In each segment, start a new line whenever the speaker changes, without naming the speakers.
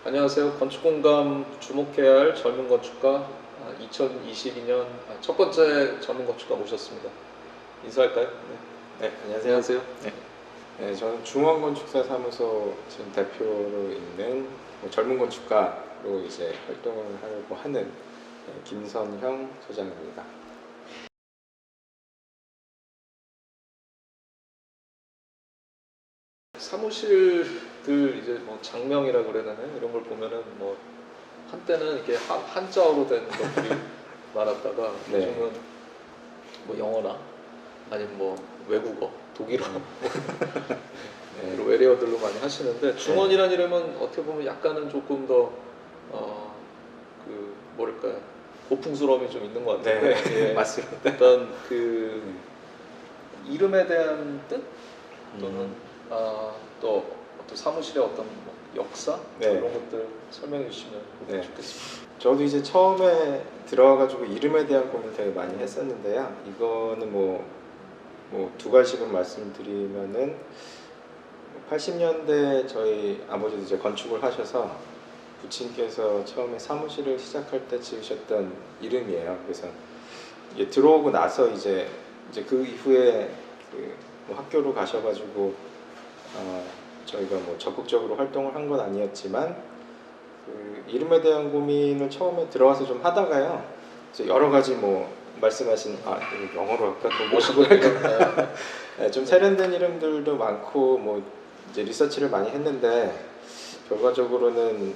안녕하세요. 건축공감 주목해야 할 젊은 건축가 2022년 첫 번째 젊은 건축가 모셨습니다. 인사할까요?
네, 안녕하세요.
안녕하세요.
네, 저는 중원건축사 사무소 지금 대표로 있는 젊은 건축가로 이제 활동을 하려고 하는 김선형 소장입니다.
사무실들 이제 뭐 장명이라 그래야 되나요? 이런 걸 보면은 뭐 한때는 이렇게 한자어로 된 것들이 많았다가
네.
요즘은 뭐 영어나 아니면 뭐 외국어, 독일어
네.
그리고 외래어들로 많이 하시는데 중원이란 이름은 어떻게 보면 약간은 조금 더 뭐랄까 고풍스러움이 좀 있는 것 같은데
네,
예,
맞습니다.
어떤 그 이름에 대한 뜻 또는 또 어떤 사무실의 어떤 뭐 역사
네.
이런 것들 설명해 주시면
네.
좋겠습니다.
저도 이제 처음에 들어와가지고 이름에 대한 고민을 되게 많이 했었는데요. 이거는 뭐 두 가지로 말씀드리면은 80년대 저희 아버지도 이제 건축을 하셔서 부친께서 처음에 사무실을 시작할 때 지으셨던 이름이에요. 그래서 이제 들어오고 나서 이제 그 이후에 뭐 학교로 가셔가지고 저희가 뭐 적극적으로 활동을 한 건 아니었지만 그 이름에 대한 고민을 처음에 들어와서 좀 하다가요. 이제 여러 가지 뭐 말씀하신 이거 영어로 할까 또 뭐시고 할까 네, 좀 세련된 이름들도 많고 뭐 이제 리서치를 많이 했는데 결과적으로는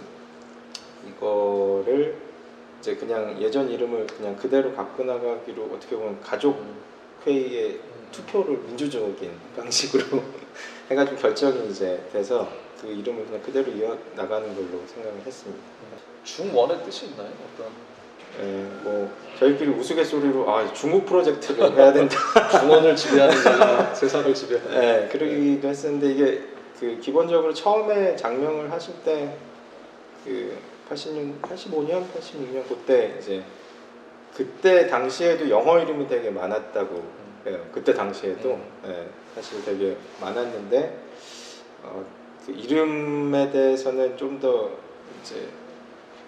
이거를 이제 그냥 예전 이름을 그냥 그대로 갖고 나가기로 어떻게 보면 가족 회의의 투표를 민주적인 방식으로 해가지고 결정이 이제 돼서 그 이름을 그냥 그대로 이어 나가는 걸로 생각을 했습니다.
중원의 뜻이 있나요? 어떤
뭐 저희끼리 우스갯소리로 중국 프로젝트를 해야 된다.
중원을 지배하는 세상을 지배하는.
네, 그러기도 했었는데 이게 그 기본적으로 처음에 장명을 하실 때 그 85년, 86년 그때 이제 그때 당시에도 영어 이름이 되게 많았다고 해요. 그때 당시에도 사실 되게 많았는데 그 이름에 대해서는 좀 더 이제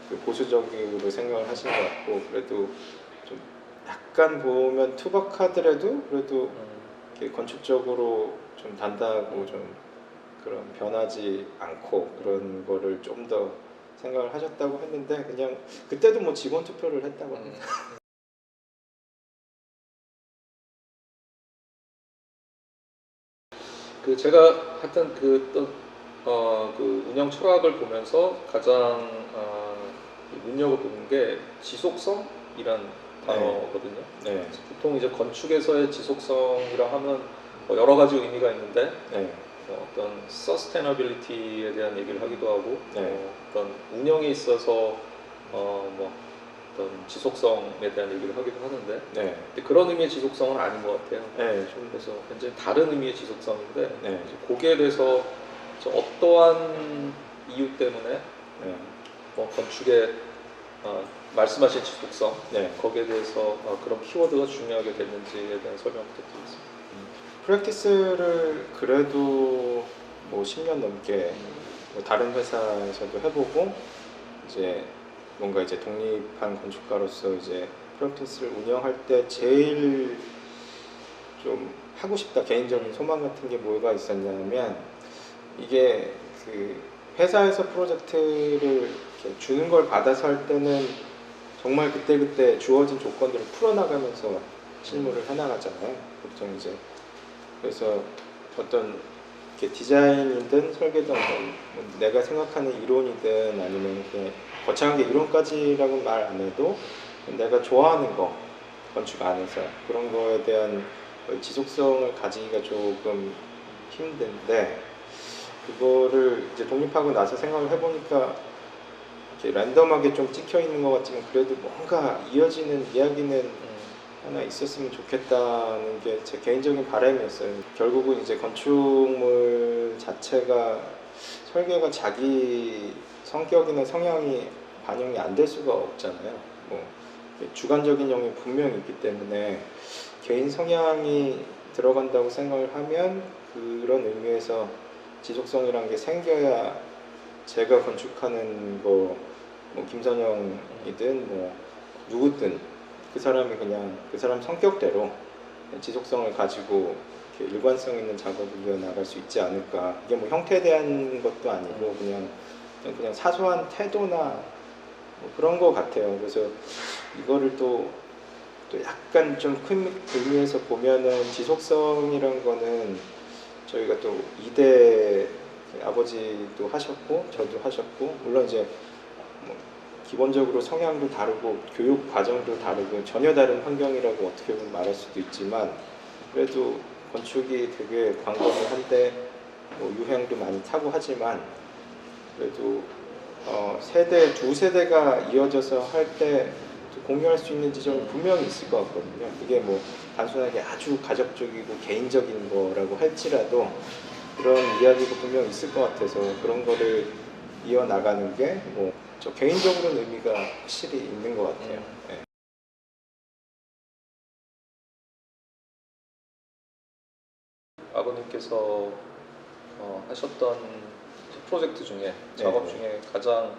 그 보수적으로 생각을 하신 것 같고 그래도 좀 약간 보면 투박하더라도 그래도 이렇게 건축적으로 좀 단단하고 좀 그런 변하지 않고 그런 거를 좀 더 생각을 하셨다고 했는데 그냥 그때도 뭐 직원 투표를 했다고 합니다.
그 제가 하여튼 그 운영 철학을 보면서 가장 눈여겨보는 게 지속성이란 단어거든요.
네.
보통 이제 건축에서의 지속성이라 하면 뭐 여러 가지 의미가 있는데 어떤 서스테너빌리티에 대한 얘기를 하기도 하고 어떤 운영에 있어서 뭐 어떤 지속성에 대한 얘기를 하기도 하는데 근데 그런 의미의 지속성은 아닌 것 같아요. 그래서 굉장히 다른 의미의 지속성인데 이제 거기에 대해서 어떠한 이유 때문에 뭐 건축의 말씀하신 지속성 거기에 대해서 그런 키워드가 중요하게 됐는지에 대한 설명 부탁드리겠습니다.
프랙티스를 그래도 뭐 10년 넘게 뭐 다른 회사에서도 해보고 이제 뭔가 이제 독립한 건축가로서 이제 프랙티스를 운영할 때 제일 좀 하고 싶다 개인적인 소망 같은 게 뭐가 있었냐면 이게 그 회사에서 프로젝트를 이렇게 주는 걸 받아서 할 때는 정말 그때그때 주어진 조건들을 풀어나가면서 실무를 해나가잖아요. 보통 이제 그래서 어떤 이렇게 디자인이든 설계든 뭐 내가 생각하는 이론이든 아니면 거창하게 이론까지라고 말 안 해도 내가 좋아하는 거 건축 안에서 그런 거에 대한 지속성을 가지기가 조금 힘든데 그거를 이제 독립하고 나서 생각을 해보니까 이렇게 랜덤하게 좀 찍혀 있는 것 같지만 그래도 뭔가 이어지는 이야기는 하나 있었으면 좋겠다는 게 제 개인적인 바람이었어요. 결국은 이제 건축물 자체가 설계가 자기 성격이나 성향이 반영이 안 될 수가 없잖아요. 뭐 주관적인 영역이 분명히 있기 때문에 개인 성향이 들어간다고 생각을 하면 그런 의미에서 지속성이라는 게 생겨야 제가 건축하는 뭐 김선영이든 뭐 누구든 그 사람이 그냥 그 사람 성격대로 지속성을 가지고 이렇게 일관성 있는 작업을 이어나갈 수 있지 않을까. 이게 뭐 형태에 대한 것도 아니고 그냥 사소한 태도나 뭐 그런 거 같아요. 그래서 이거를 또 약간 좀 큰 의미에서 보면은 지속성이란 거는 저희가 또 이대 아버지도 하셨고 저도 하셨고 물론 이제 뭐 기본적으로 성향도 다르고 교육 과정도 다르고 전혀 다른 환경이라고 어떻게 보면 말할 수도 있지만 그래도 건축이 되게 광범위한데 뭐 유행도 많이 타고 하지만 그래도 두 세대가 이어져서 할 때 공유할 수 있는 지점이 분명히 있을 것 같거든요. 이게 뭐 단순하게 아주 가족적이고 개인적인 거라고 할지라도 그런 이야기가 분명히 있을 것 같아서 그런 거를 이어나가는 게 뭐 저 개인적으로는 의미가 확실히 있는 것 같아요. 네.
아버님께서 하셨던 프로젝트 중에 작업 중에 가장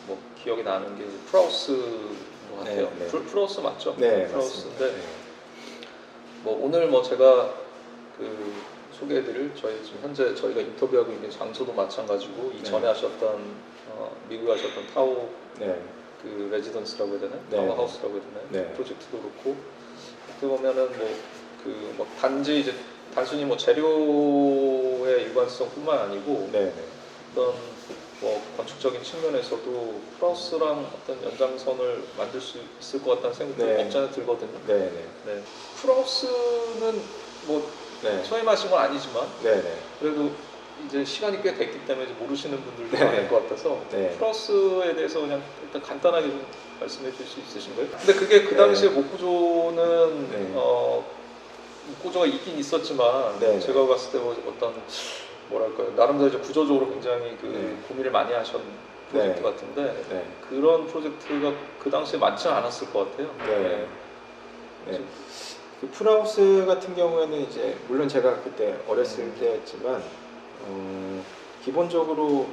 뭐 기억이 나는 게 프라우스인 것 같아요.
네.
프라우스 맞죠?
네,
프라우스인데
맞습니다.
뭐 오늘 뭐 제가 그 소개해드릴 저희 지금 현재 저희가 인터뷰하고 있는 장소도 마찬가지고 이전에 하셨던 미국에 하셨던 타워 그 레지던스라고 해야 되나요? 타워하우스라고 해야 되나요? 프로젝트도 그렇고 어떻게 보면은 뭐 단지 이제 단순히 뭐 재료의 일관성뿐만 아니고 어떤 뭐 건축적인 측면에서도 프라우스랑 어떤 연장선을 만들 수 있을 것 같다는 생각도 없지 않아 들거든요. 프라우스는 뭐 처음 하신 건 아니지만 그래도 이제 시간이 꽤 됐기 때문에 이제 모르시는 분들도 많을 것 같아서 프라우스에 대해서 그냥 일단 간단하게 좀 말씀해 주실 수 있으신가요? 근데 그게 그 당시에 목구조는 목구조가 있긴 있었지만 제가 봤을 때 어떤 뭐랄까요 나름대로 이제 구조적으로 굉장히 고민을 많이 하신 프로젝트 같은데 그런 프로젝트가 그 당시에 많지는 않았을 것 같아요.
그 프라우스 같은 경우에는 이제 물론 제가 그때 어렸을 때였지만 기본적으로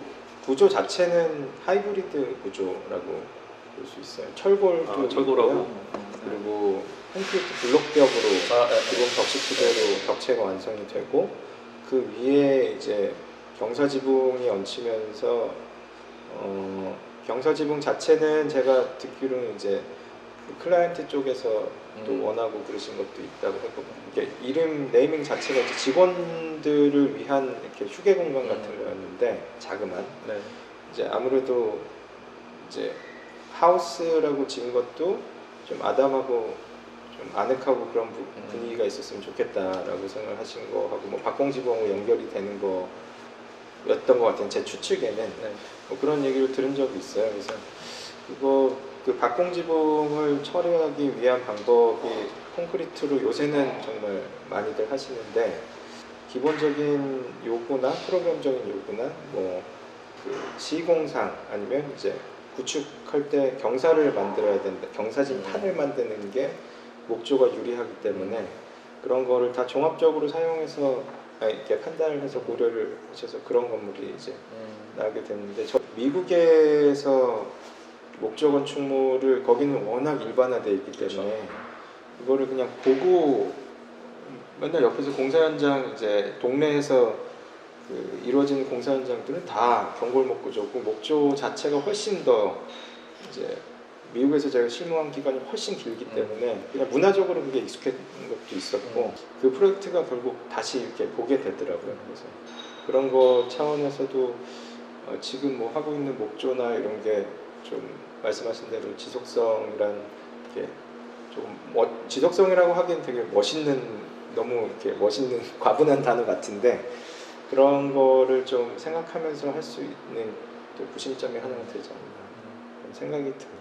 구조 자체는 하이브리드 구조라고 볼 수 있어요. 철골도
철골하고
그리고 콘크리트 블록벽으로 기본 벽식 그대로 벽체가 완성이 되고 그 위에 이제 경사지붕이 얹히면서 경사지붕 자체는 제가 듣기로는 이제 그 클라이언트 쪽에서 또 원하고 그러신 것도 있다고 했고 이게 이름 네이밍 자체가 이제 직원들을 위한 이렇게 휴게 공간 같은 거였는데 자그만 이제 아무래도 이제 하우스라고 지은 것도 좀 아담하고 좀 아늑하고 그런 분위기가 있었으면 좋겠다라고 생각하신 거하고 뭐 박공지붕하고 연결이 되는 거였던 것 같아요. 제 추측에는 뭐 그런 얘기를 들은 적이 있어요. 그래서 그 박공지붕을 처리하기 위한 방법이 콘크리트로 요새는 정말 많이들 하시는데 기본적인 요구나 프로그램적인 요구나 뭐 그 시공상 아니면 이제 구축할 때 경사를 만들어야 된다. 경사진 판을 만드는 게 목조가 유리하기 때문에 그런 거를 다 종합적으로 사용해서 이렇게 판단을 해서 고려를 하셔서 그런 건물이 이제 나오게 됐는데 미국에서 목조 건축물을 거기는 워낙 일반화되어 있기 때문에 그거를 그냥 보고 맨날 옆에서 공사 현장 이제 동네에서 이루어지는 공사 현장들은 다 경골목 구조고 목조 자체가 훨씬 더 이제 미국에서 제가 실무한 기간이 훨씬 길기 때문에 그냥 문화적으로 그게 익숙한 것도 있었고 그 프로젝트가 결국 다시 이렇게 보게 되더라고요. 그래서 그런 거 차원에서도 지금 뭐 하고 있는 목조나 이런 게 좀 말씀하신 대로 지속성이란 게 좀 지속성이라고 하기엔 되게 멋있는 너무 이렇게 멋있는 과분한 단어 같은데 그런 거를 좀 생각하면서 할 수 있는 또 구심점이 하나가 되지 않나 그런 생각이 듭니다.